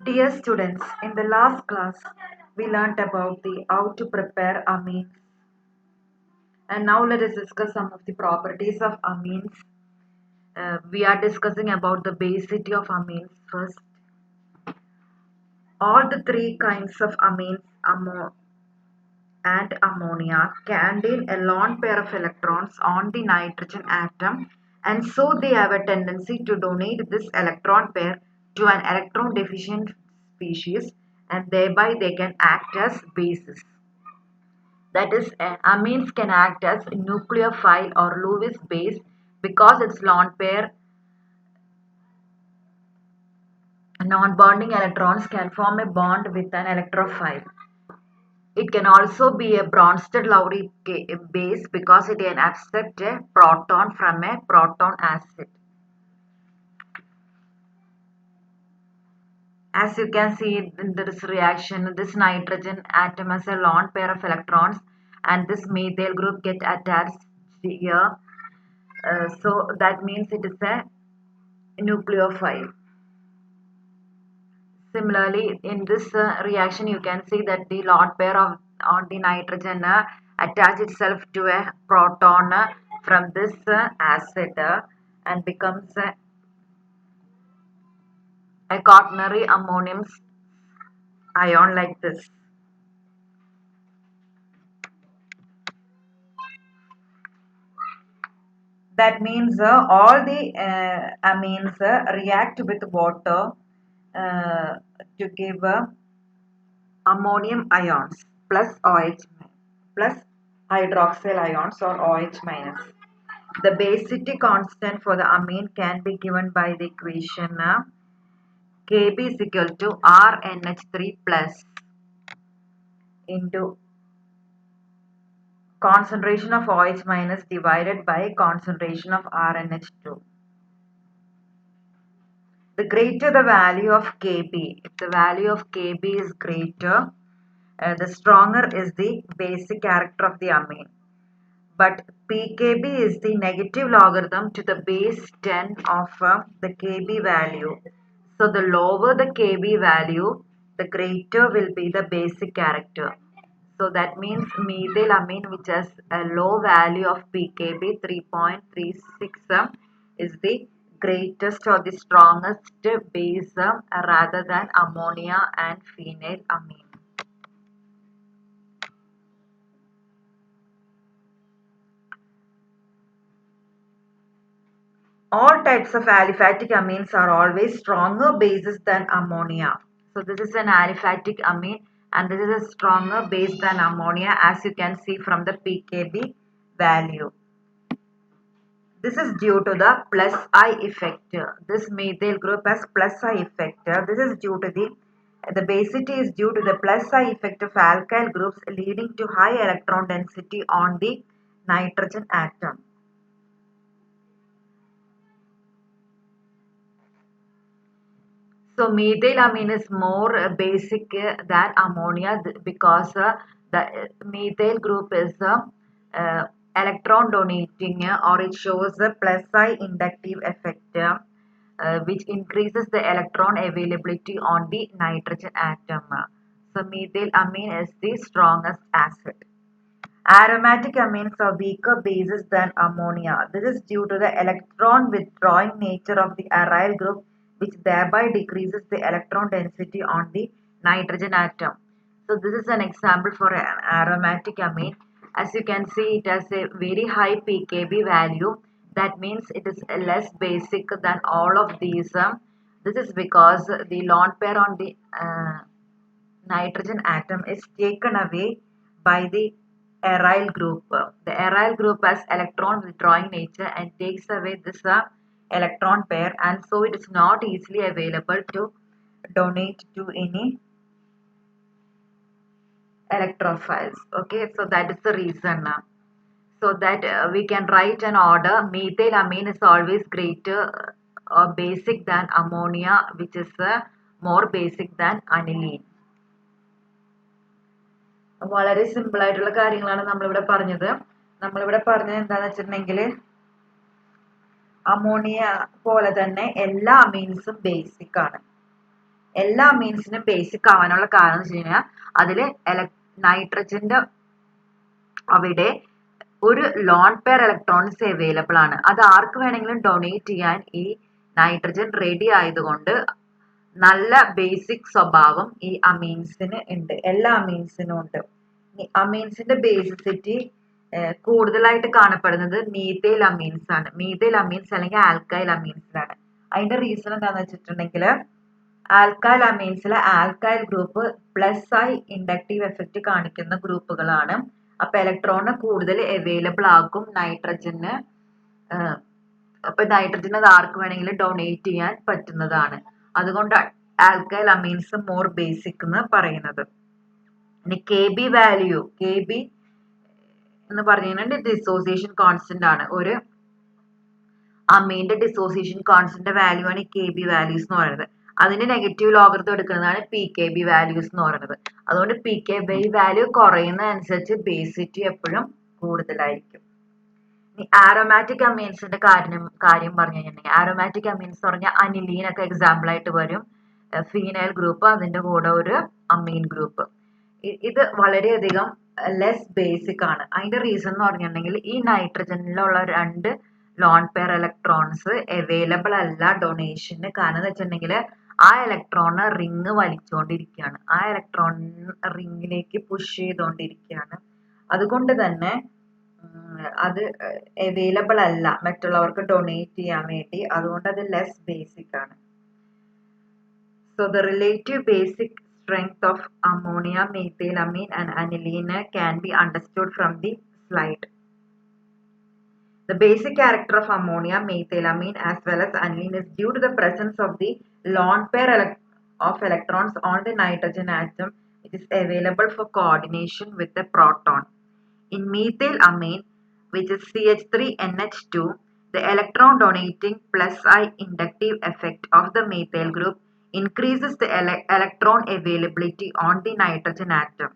Dear students, in the last class, we learnt about the how to prepare amines. And now let us discuss some of the properties of amines. We are discussing about the basicity of amines first. All the three kinds of amines, and ammonia, contain a lone pair of electrons on the nitrogen atom, and so they have a tendency to donate this electron pair to an electron deficient species, and thereby they can act as bases. That is, amines can act as nucleophile or Lewis base because its lone pair non-bonding electrons can form a bond with an electrophile. It can also be a Bronsted-Lowry base because it can accept a proton from a proton acid. As you can see in this reaction, this nitrogen atom has a lone pair of electrons and this methyl group get attached here. So that means it is a nucleophile. Similarly, in this reaction, you can see that the lone pair of on the nitrogen attach itself to a proton from this acid and becomes a quaternary ammonium ion like this. That means all the amines react with water uh, to give ammonium ions plus OH plus hydroxyl ions or OH minus. The basicity constant for the amine can be given by the equation Kb is equal to RNH3 plus into concentration of OH minus divided by concentration of RNH2. The greater the value of Kb, if the value of Kb is greater, the stronger is the basic character of the amine. But pKb is the negative logarithm to the base 10 of the Kb value. So the lower the Kb value, the greater will be the basic character. So that means methylamine, which has a low value of pKb 3.36 is the greatest or the strongest base rather than ammonia and phenylamine. All types of aliphatic amines are always stronger bases than ammonia. So this is an aliphatic amine and this is a stronger base than ammonia, as you can see from the pKb value. This is due to the plus I effect. This methyl group has plus I effect. This is due to the basicity is due to the plus I effect of alkyl groups leading to high electron density on the nitrogen atom. So methylamine is more basic than ammonia because the methyl group is electron donating or it shows a plus I inductive effect which increases the electron availability on the nitrogen atom. So methylamine is the strongest acid. Aromatic amines are weaker bases than ammonia. This is due to the electron withdrawing nature of the aryl group, which thereby decreases the electron density on the nitrogen atom. So this is an example for an aromatic amine. As you can see, it has a very high pKb value. That means it is less basic than all of these. This is because the lone pair on the nitrogen atom is taken away by the aryl group. The aryl group has electron withdrawing nature and takes away this electron pair, and so it is not easily available to donate to any electrophiles. Okay, so that is the reason. So that we can write an order. Methylamine is always greater or basic than ammonia, which is more basic than aniline. വളരെ simple ആയിട്ടുള്ള കാര്യങ്ങളാണ് നമ്മളിവിടെ പറഞ്ഞത്. നമ്മളിവിടെ പറഞ്ഞത് എന്താണെന്ന് വെച്ചിട്ടുണ്ടെങ്കിൽ ammonia പോലെ തന്നെ എല്ലാ അമീൻസും ബേസിക് ആണ്. എല്ലാ അമീൻസിനും ബേസിക് ആവാനുള്ള കാരണം എന്ന് വെച്ച് കഴിഞ്ഞാൽ അതിൽ നൈട്രജന്റെ അവിടെ ഒരു ലോൺ പെയർ ഇലക്ട്രോൺസ് അവൈലബിൾ ആണ്. അത് ആർക്ക് വേണമെങ്കിലും ഡൊണേറ്റ് ചെയ്യാൻ ഈ നൈട്രജൻ റെഡി ആയതുകൊണ്ട് നല്ല ബേസിക് സ്വഭാവം ഈ അമീൻസിന് ഉണ്ട്. എല്ലാ അമീൻസിനും ഉണ്ട്. അമീൻസിന്റെ ബേസിസിറ്റി കൂടുതലായിട്ട് കാണപ്പെടുന്നത് മീഥൈൽ അമീൻസ് ആണ്. മീഥൈൽ അമീൻസ് അല്ലെങ്കിൽ ആൽക്കൈൽ അമീൻസിലാണ്. അതിന്റെ റീസൺ എന്താണെന്ന് വെച്ചിട്ടുണ്ടെങ്കിൽ ആൽക്കൈൽ അമീൻസിലെ ആൽക്കൈൽ ഗ്രൂപ്പ് പ്ലസ് ആയി ഇൻഡക്റ്റീവ് എഫക്റ്റ് കാണിക്കുന്ന ഗ്രൂപ്പുകളാണ്. അപ്പൊ ഇലക്ട്രോണിന് കൂടുതൽ അവൈലബിൾ ആക്കും നൈട്രജന്. അപ്പൊ നൈട്രജൻ അത് ആർക്ക് വേണമെങ്കിലും ഡൊണേറ്റ് ചെയ്യാൻ പറ്റുന്നതാണ്. അതുകൊണ്ട് ആൽക്കൈൽ അമീൻസ് മോർ ബേസിക് എന്ന് പറയുന്നത്. ഇനി കെ വാല്യൂ എന്ന് പറഞ്ഞിട്ടുണ്ടെങ്കിൽ ഡിസോസിയേഷൻ കോൺസ്റ്റന്റ് ആണ്. ഒരു അമീന്റെ ഡിസോസിയേഷൻ കോൺസ്റ്റന്റ് വാല്യൂ ആണ് ഈ കെ വാല്യൂസ് എന്ന് പറയുന്നത്. അതിന്റെ നെഗറ്റീവ് ലോഗരിതം എടുക്കുന്നതാണ് പി വാല്യൂസ് എന്ന് പറയുന്നത്. അതുകൊണ്ട് പി വാല്യൂ കുറയുന്നതനുസരിച്ച് ബേസിറ്റി എപ്പോഴും കൂടുതലായിരിക്കും. ഇനി ആരോമാറ്റിക് അമീൻസിന്റെ കാര്യം പറഞ്ഞു കഴിഞ്ഞിട്ടുണ്ടെങ്കിൽ ആരോമാറ്റിക് അമീൻസ് പറഞ്ഞാൽ അനിലീൻ ഒക്കെ എക്സാമ്പിൾ ആയിട്ട് വരും. ഫീനൈൽ ഗ്രൂപ്പ്, അതിന്റെ കൂടെ ഒരു അമീൻ ഗ്രൂപ്പ്. ഇത് വളരെയധികം ലെസ് ബേസിക് ആണ്. അതിന്റെ റീസൺ എന്ന് പറഞ്ഞിട്ടുണ്ടെങ്കിൽ ഈ നൈട്രജനിലുള്ള 2 ലോൺ പെയർ ഇലക്ട്രോൺസ് അവൈലബിൾ അല്ല ഡൊണേഷന്. കാരണം എന്ന് വെച്ചിട്ടുണ്ടെങ്കിൽ ആ ഇലക്ട്രോണിനെ റിങ് വലിച്ചുകൊണ്ടിരിക്കുകയാണ്, ആ ഇലക്ട്രോൺ റിങ്ങിലേക്ക് പുഷ് ചെയ്തുകൊണ്ടിരിക്കുകയാണ്. അതുകൊണ്ട് തന്നെ അത് അവൈലബിൾ അല്ല മറ്റുള്ളവർക്ക് ഡൊണേറ്റ് ചെയ്യാൻ വേണ്ടി. അതുകൊണ്ട് അത് ലെസ് ബേസിക് ആണ്. So the relative basic strength of ammonia, methylamine and aniline can be understood from the slide. The basic character of ammonia, methylamine as well as aniline is due to the presence of the lone pair of electrons on the nitrogen atom, which is available for coordination with the proton. In methylamine, which is CH3NH2, the electron donating plus I inductive effect of the methyl group increases the electron availability on the nitrogen atom.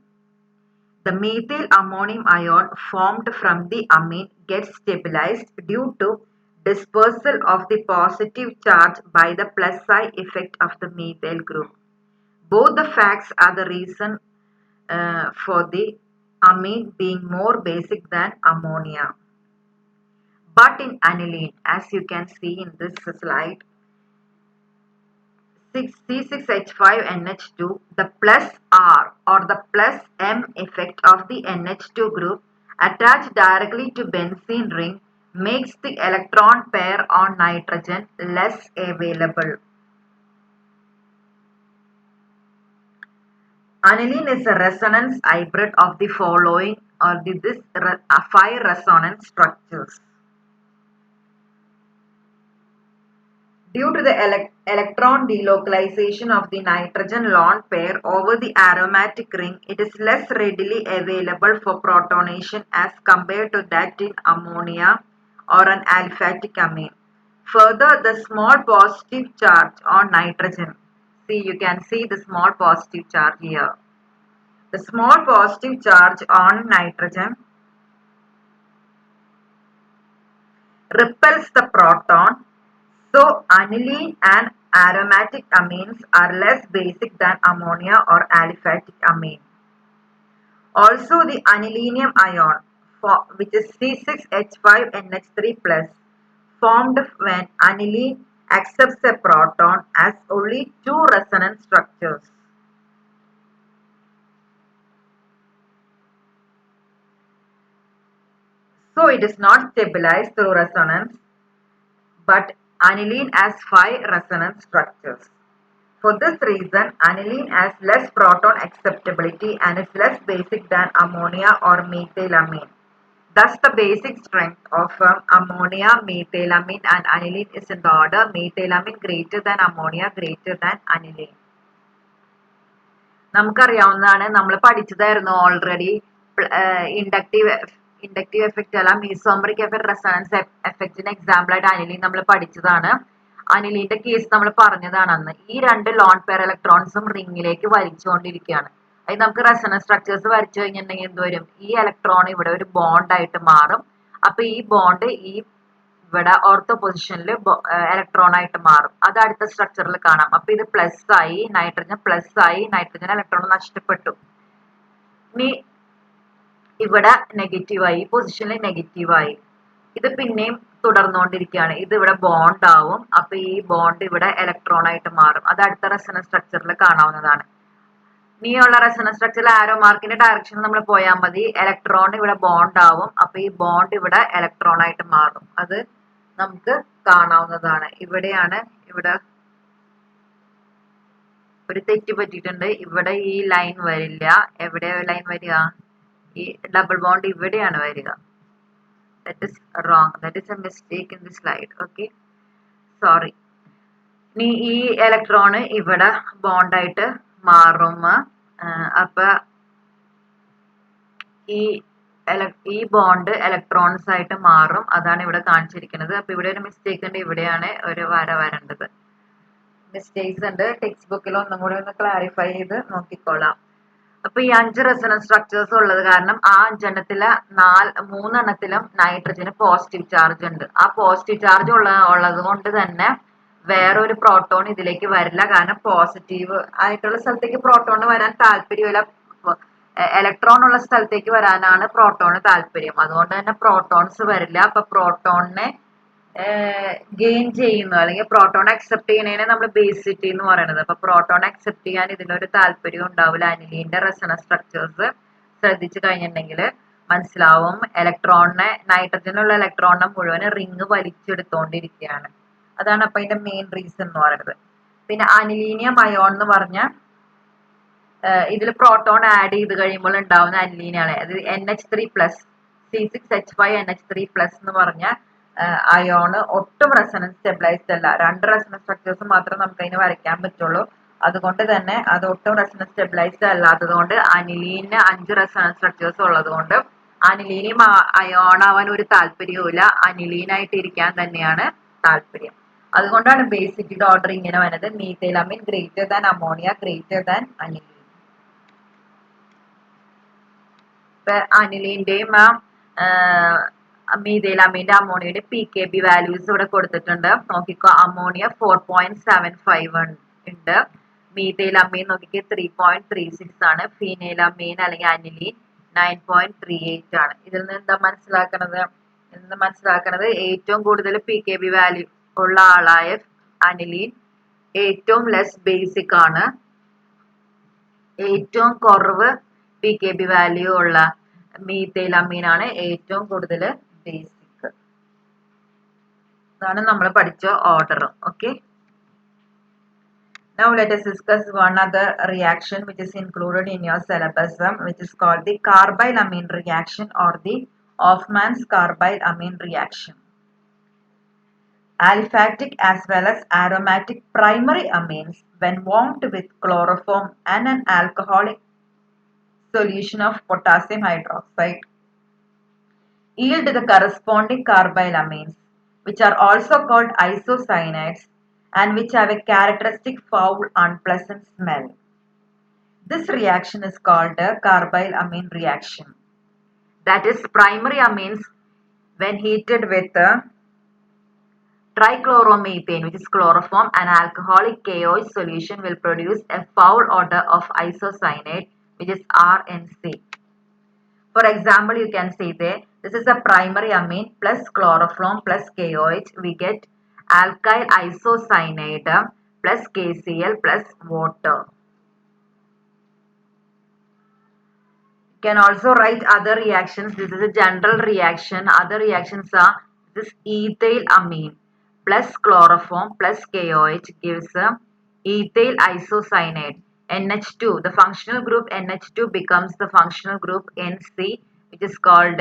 The methyl ammonium ion formed from the amine gets stabilized due to dispersal of the positive charge by the plus I effect of the methyl group. Both the facts are the reason for the amine being more basic than ammonia. But in aniline, as you can see in this slide, C6H5NH2, the plus R or the plus M effect of the NH2 group attached directly to benzene ring makes the electron pair on nitrogen less available. Aniline is a resonance hybrid of the following or this 5 resonance structures. Due to the electron delocalization of the nitrogen lone pair over the aromatic ring, it is less readily available for protonation as compared to that in ammonia or an aliphatic amine. Further, the small positive charge on nitrogen, see you can see the small positive charge here. The small positive charge on nitrogen repels the proton. So, aniline and aromatic amines are less basic than ammonia or aliphatic amine. Also, the anilinium ion, which is C6H5NH3+, formed when aniline accepts a proton, has only 2 resonance structures. So, it is not stabilized through resonance, but aniline has 5 resonance structures. For this reason, aniline has less proton acceptability and is less basic than ammonia or methylamine. Thus, the basic strength of ammonia, methylamine and aniline is in the order methylamine greater than ammonia greater than aniline. നമുക്കറിയാവുന്നതാണ്, നമ്മൾ പഠിച്ചതായിരുന്നു already. Inductive effect അല്ല, mesomeric effect, resonance എഫക്റ്റിന് example ആയിട്ട് aniline നമ്മൾ പഠിച്ചതാണ്. അനിലിന്റെ case നമ്മൾ പറഞ്ഞതാണ് അന്ന്. ഈ 2 ലോൺ പെയർ ഇലക്ട്രോൺസും റിങ്ങിലേക്ക് വലിച്ചുകൊണ്ടിരിക്കുകയാണ്. അത് നമുക്ക് റെസൊണൻസ് സ്ട്രക്ചേഴ്സ് വരച്ചു കഴിഞ്ഞിട്ടുണ്ടെങ്കിൽ എന്ത് വരും? ഈ ഇലക്ട്രോൺ ഇവിടെ ഒരു ബോണ്ട് ആയിട്ട് മാറും. അപ്പൊ ഈ ബോണ്ട് ഈ ഇവിടെ ഓർത്തോ പൊസിഷനിൽ ഇലക്ട്രോൺ ആയിട്ട് മാറും. അത് അടുത്ത സ്ട്രക്ചറിൽ കാണാം. അപ്പൊ ഇത് പ്ലസ് ആയി, നൈട്രജൻ ഇലക്ട്രോൺ നഷ്ടപ്പെട്ടു. ഇനി ഇവിടെ നെഗറ്റീവായി, ഈ പൊസിഷനിൽ നെഗറ്റീവായി. ഇത് പിന്നെയും തുടർന്നുകൊണ്ടിരിക്കുകയാണ്. ഇത് ഇവിടെ ബോണ്ട് ആവും. അപ്പൊ ഈ ബോണ്ട് ഇവിടെ ഇലക്ട്രോൺ ആയിട്ട് മാറും. അത് അടുത്ത റെസൊണൻസ് സ്ട്രക്ചറിൽ കാണാവുന്നതാണ്. ഇനിയുള്ള റെസൊണൻസ് സ്ട്രക്ചറിൽ ആരോ മാർക്കിന്റെ ഡയറക്ഷൻ നമ്മൾ പോയാൽ മതി. ഇലക്ട്രോൺ ഇവിടെ ബോണ്ട് ആവും. അപ്പൊ ഈ ബോണ്ട് ഇവിടെ ഇലക്ട്രോൺ ആയിട്ട് മാറും. അത് നമുക്ക് കാണാവുന്നതാണ്. ഇവിടെയാണ്, ഇവിടെ ഒരു തെറ്റ് പറ്റിയിട്ടുണ്ട്. ഇവിടെ ഈ ലൈൻ വരില്ല. എവിടെയാ ലൈൻ വരിക? ഈ ഡബിൾ ബോണ്ട് ഇവിടെയാണ് വരിക. That is wrong. That is a mistake in the slide. Okay. Sorry. ഇനി ഈ ഇലക്ട്രോൺ ഇവിടെ ബോണ്ടായിട്ട് മാറും. അപ്പൊ ഈ ബോണ്ട് ഇലക്ട്രോൺസ് ആയിട്ട് മാറും. അതാണ് ഇവിടെ കാണിച്ചിരിക്കുന്നത്. അപ്പൊ ഇവിടെ ഒരു മിസ്റ്റേക്ക് ഉണ്ട്. ഇവിടെയാണ് ഒരു വര വരേണ്ടത്. മിസ്റ്റേക്സ് ഉണ്ട്. ടെക്സ്റ്റ് ബുക്കിൽ ഒന്നും കൂടി ഒന്ന് ക്ലാരിഫൈ ചെയ്ത് നോക്കിക്കോളാം. അപ്പൊ ഈ 5 റെസൊണൻസ് സ്ട്രക്ചേഴ്സ് ഉള്ളത് കാരണം ആ 5 3 നൈട്രജന് പോസിറ്റീവ് ചാർജ് ഉണ്ട്. ആ പോസിറ്റീവ് ചാർജ് ഉള്ളത് കൊണ്ട് തന്നെ വേറൊരു പ്രോട്ടോൺ ഇതിലേക്ക് വരില്ല. കാരണം പോസിറ്റീവ് ആയിട്ടുള്ള സ്ഥലത്തേക്ക് പ്രോട്ടോണ് വരാൻ താല്പര്യമില്ല. ഇലക്ട്രോൺ ഉള്ള സ്ഥലത്തേക്ക് വരാനാണ് പ്രോട്ടോണ് താല്പര്യം. അതുകൊണ്ട് തന്നെ പ്രോട്ടോൺസ് വരില്ല. അപ്പൊ പ്രോട്ടോണിനെ ഗെയിൻ ചെയ്യുന്നു, അല്ലെങ്കിൽ പ്രോട്ടോൺ അക്സെപ്റ്റ് ചെയ്യുന്നതിനെ നമ്മൾ ബേസിറ്റി എന്ന് പറയുന്നത്. അപ്പൊ പ്രോട്ടോൺ അക്സെപ്റ്റ് ചെയ്യാൻ ഇതിനൊരു താല്പര്യം ഉണ്ടാവില്ല. അനിലീന്റെ റെസൊണൻസ് സ്ട്രക്ചേഴ്സ് ശ്രദ്ധിച്ചു കഴിഞ്ഞിട്ടുണ്ടെങ്കിൽ മനസ്സിലാവും. നൈട്രജനുള്ള ഇലക്ട്രോണിനെ മുഴുവൻ റിങ് വലിച്ചെടുത്തോണ്ടിരിക്കുകയാണ്. അതാണ് അപ്പൊ അതിന്റെ മെയിൻ റീസൺ എന്ന് പറയുന്നത്. പിന്നെ അനിലീനിയം അയോൺ എന്ന് പറഞ്ഞ ഇതിൽ പ്രോട്ടോൺ ആഡ് ചെയ്ത് കഴിയുമ്പോൾ ഉണ്ടാവുന്ന അനിലീനാണ്. അത് NH3+, C6H5NH3+ എന്ന് പറഞ്ഞ അയോണ് ഒട്ടും റെസൊണൻസ് സ്റ്റെബിലൈസ്ഡ് അല്ല. 2 റെസൊണൻസ് സ്ട്രക്ചേഴ്സ് മാത്രമേ നമുക്ക് അതിന് വരയ്ക്കാൻ പറ്റുള്ളൂ. അതുകൊണ്ട് തന്നെ അത് ഒട്ടും റെസൊണൻസ് സ്റ്റെബിലൈസ്ഡ് അല്ലാത്തത് കൊണ്ട് അനിലീന് 5 റെസൊണൻസ് സ്ട്രക്ചേഴ്സ് ഉള്ളത് കൊണ്ട് അനിലീനും അയോൺ ആവാൻ ഒരു താല്പര്യവുമില്ല. അനിലീനായിട്ട് ഇരിക്കാൻ തന്നെയാണ് താല്പര്യം. അതുകൊണ്ടാണ് ബേസിറ്റിയുടെ ഓർഡർ ഇങ്ങനെ വരുന്നത്. Methylamine greater than ammonia greater than aniline. ഇപ്പൊ അനിലീന്റെയും മീഥൈലമീന്റെ അമോണിയയുടെ PKB വാല്യൂസ് ഇവിടെ കൊടുത്തിട്ടുണ്ട്. നോക്കിക്കോ. അമോണിയ 4.75 ഉണ്ട്. മീഥൈലമീൻ നോക്കിക്കോ 3.36 ആണ്. ഫീനൈലമീൻ അല്ലെങ്കിൽ അനിലീൻ 9.38 ആണ്. ഇതിൽ നിന്ന് എന്താ മനസ്സിലാക്കണത്? ഏറ്റവും കൂടുതൽ PKB വാല്യൂ ഉള്ള ആളായ അനിലീൻ ഏറ്റവും ലെസ് ബേസിക് ആണ്. ഏറ്റവും കുറവ് PKB വാല്യൂ ഉള്ള മീഥൈലമീൻ ആണ് ഏറ്റവും കൂടുതൽ ബേസിക്. അതാണ് നമ്മൾ പഠിച്ച order. Okay. Now let us discuss one other reaction which is included in your syllabus, which is called the carbylamine reaction or the Hofmann's carbylamine reaction. Aliphatic as well as aromatic primary amines, when warmed with chloroform and an alcoholic solution of potassium hydroxide, yield the corresponding carbylamines, which are also called isocyanates and which have a characteristic foul, unpleasant smell. This reaction is called a carbylamine reaction. That is, primary amines, when heated with trichloromethane, which is chloroform, and alcoholic KOH solution, will produce a foul odor of isocyanate, which is RNC. For example, you can say there, this is a primary amine plus chloroform plus KOH. We get alkyl isocyanate plus KCl plus water. You can also write other reactions. This is a general reaction. Other reactions are this ethyl amine plus chloroform plus KOH gives ethyl isocyanate. NH2, the functional group NH2 becomes the functional group NC, which is called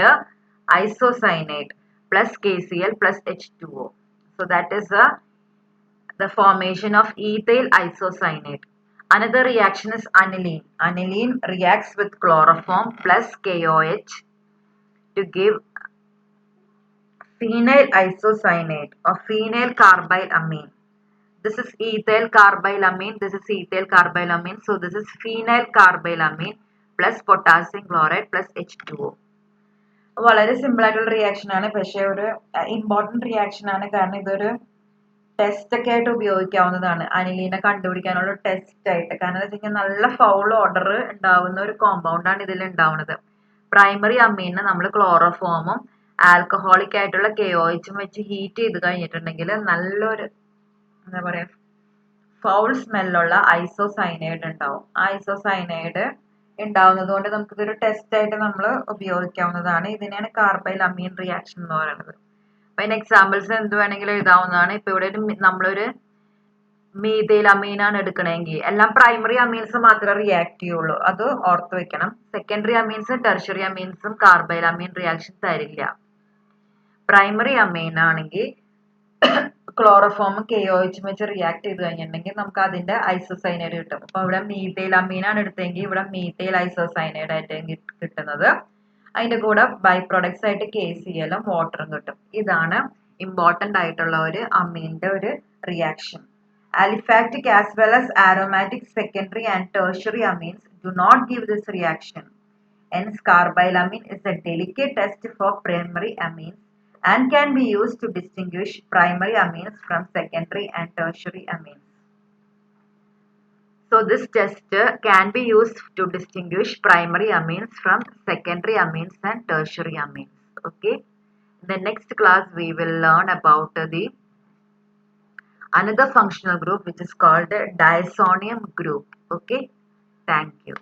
isocyanate plus KCl plus H2O. So that is the formation of ethyl isocyanate. Another reaction is aniline. Aniline reacts with chloroform plus KOH to give phenyl isocyanate or phenyl carbylamine. This is ethyl carbylamine. This is ethyl carbylamine. So this is phenyl carbylamine plus potassium chloride plus H2O. വളരെ simple ആയിട്ടുള്ള reaction ആണ്, പക്ഷെ ഒരു important reaction ആണ്. കാരണം ഇതൊരു test ഒക്കെ ആയിട്ട് ഉപയോഗിക്കാവുന്നതാണ്, അനിലീനെ കണ്ടുപിടിക്കാനുള്ള ടെസ്റ്റ് ആയിട്ട്. കാരണം എന്താ വെച്ച് കഴിഞ്ഞാൽ നല്ല ഫൗൾ ഓർഡർ ഉണ്ടാവുന്ന ഒരു കോമ്പൗണ്ട് ആണ് ഇതിൽ ഉണ്ടാവുന്നത്. പ്രൈമറി അമീനെ നമ്മൾ ക്ലോറോഫോമും ആൽക്കഹോളിക് ആയിട്ടുള്ള KOH വെച്ച് ഹീറ്റ് ചെയ്ത് കഴിഞ്ഞിട്ടുണ്ടെങ്കിൽ നല്ലൊരു എന്താ പറയാ ഫൗൾ സ്മെല്ലുള്ള ഐസോസൈനൈഡ് ഉണ്ടാവും. ആ ഐസോസൈനൈഡ് ഉണ്ടാവുന്നത് കൊണ്ട് നമുക്ക് ഇതൊരു ടെസ്റ്റ് ആയിട്ട് നമ്മൾ ഉപയോഗിക്കാവുന്നതാണ്. ഇതിനെയാണ് കാർബൈൽ അമീൻ റിയാക്ഷൻ എന്ന് പറയുന്നത്. അപ്പൊ അതിന് എക്സാമ്പിൾസ് എന്ത് വേണമെങ്കിലും എഴുതാവുന്നതാണ്. ഇപ്പൊ ഇവിടെ നമ്മളൊരു മീതൈൽ അമീനാണ് എടുക്കണമെങ്കിൽ എല്ലാം പ്രൈമറി അമീൻസ് മാത്രമേ റിയാക്ട് ചെയ്യുള്ളൂ, അത് ഓർത്ത് വെക്കണം. സെക്കൻഡറി അമീൻസും ടെർഷ്യറി അമീൻസും കാർബൈൽ അമീൻ റിയാക്ഷൻ തരില്ല. പ്രൈമറി അമീൻ ആണെങ്കിൽ ക്ലോറോഫോമും KOH വെച്ച് റിയാക്ട് ചെയ്ത് കഴിഞ്ഞിട്ടുണ്ടെങ്കിൽ നമുക്ക് അതിന്റെ ഐസോസൈനൈഡ് കിട്ടും. അപ്പൊ ഇവിടെ മീതൈൽ അമീനാണ് എടുത്തെങ്കിൽ ഇവിടെ മീതൈൽ ഐസോസൈനൈഡ് ആയിട്ട് കിട്ടുന്നത്. അതിന്റെ കൂടെ ബൈ പ്രൊഡക്ട്സ് ആയിട്ട് KCl ഉം വാട്ടറും കിട്ടും. ഇതാണ് ഇമ്പോർട്ടന്റ് ആയിട്ടുള്ള ഒരു അമീന്റെ ഒരു reaction. Aliphatic as well as aromatic secondary and tertiary amines do not give this reaction. Hence, carbylamine is a delicate test for primary amines and can be used to distinguish primary amines from secondary and tertiary amines. So, this test can be used to distinguish primary amines from secondary amines and tertiary amines. Okay. In the next class, we will learn about the another functional group which is called diazonium group. Okay. Thank you.